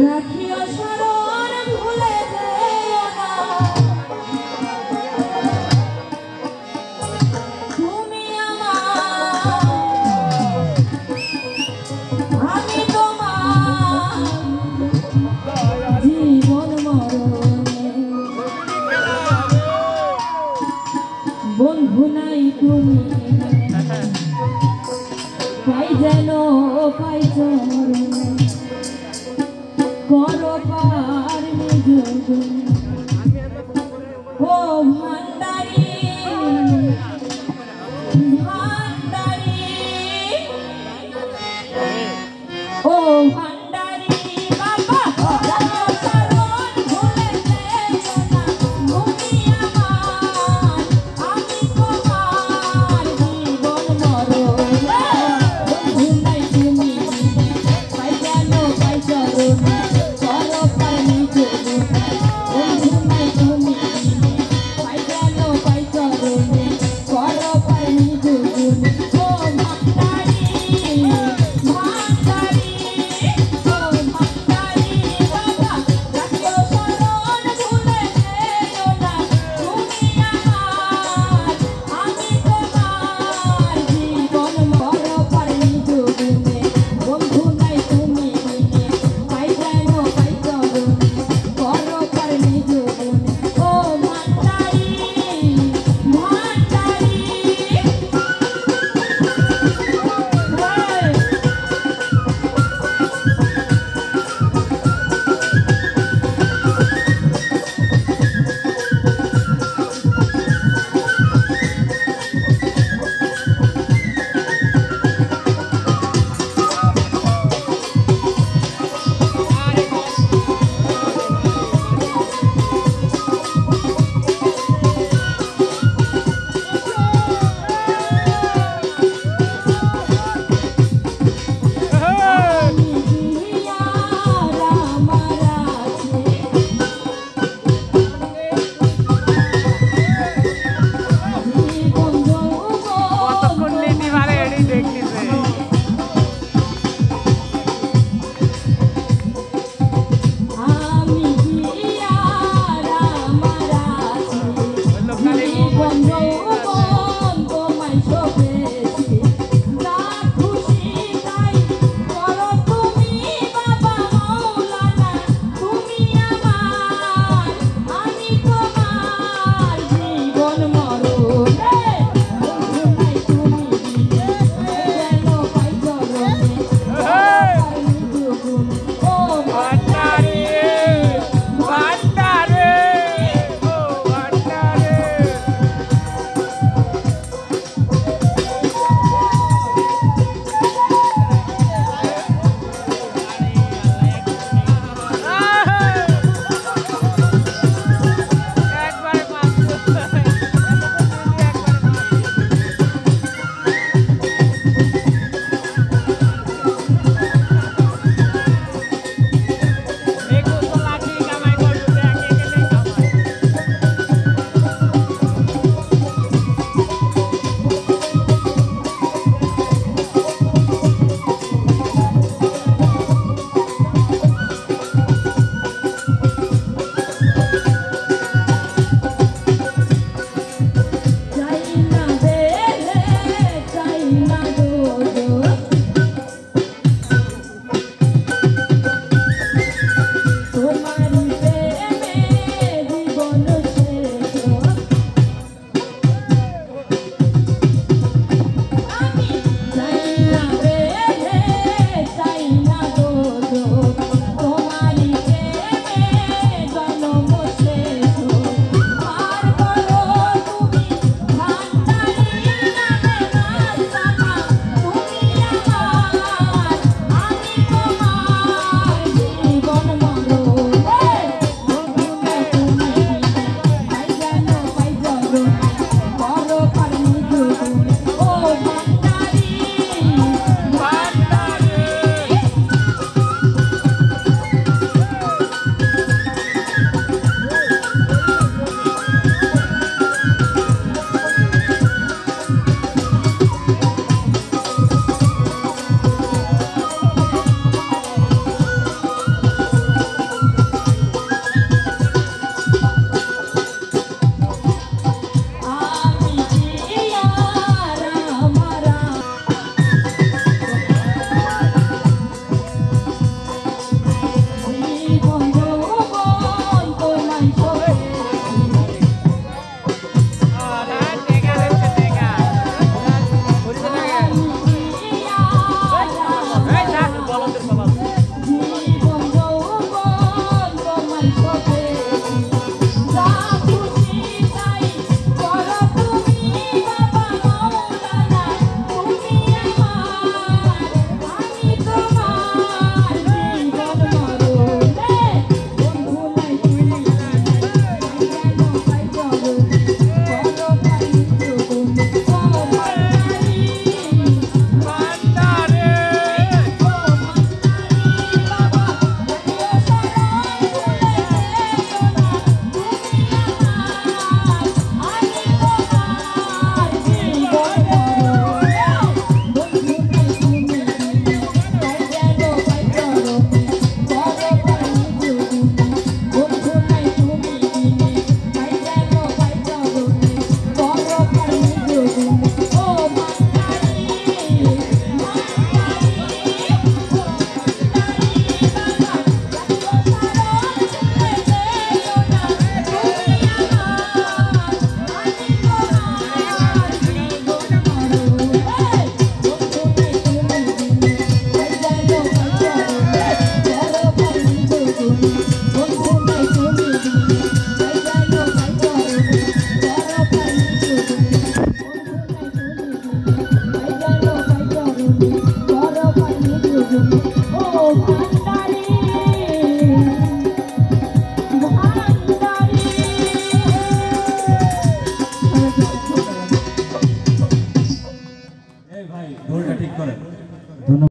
রাখিও শরণ ভুলে যেও না তুমি আমার আমি তোমার জীবন মরণে বন্ধু নাই তুমি পাই যেন পাই চরণে করো পার নিজ ও ভান্ডারি ভান্ডারি ও ভান্ডারি বাবা রাখিও শরণ ভুলে যেও না তুমি আমার আমি তোমার জীবন মরণে বন্ধু নাই তুমি পাই যেন পাই চরণে করো পার নিজ বন্ধু নাই তুমি পাই যেন পাই চরণে করো পার নিজ ও ভান্ডারি ভান্ডারি ও ভান্ডারি বাবা রাখিও শরণ ভুলে যেও না তুমি আমার আমি তোমার জীবন করো পার নিজ বন্ধু নাই তুমি পাই যেন পাই চরণে করো পার নিজ ও ভান্ডারি ভান্ডারি ও ভান্ডারি ভান্ডারি। এই ভাই ঢোলটা ঠিক করেন।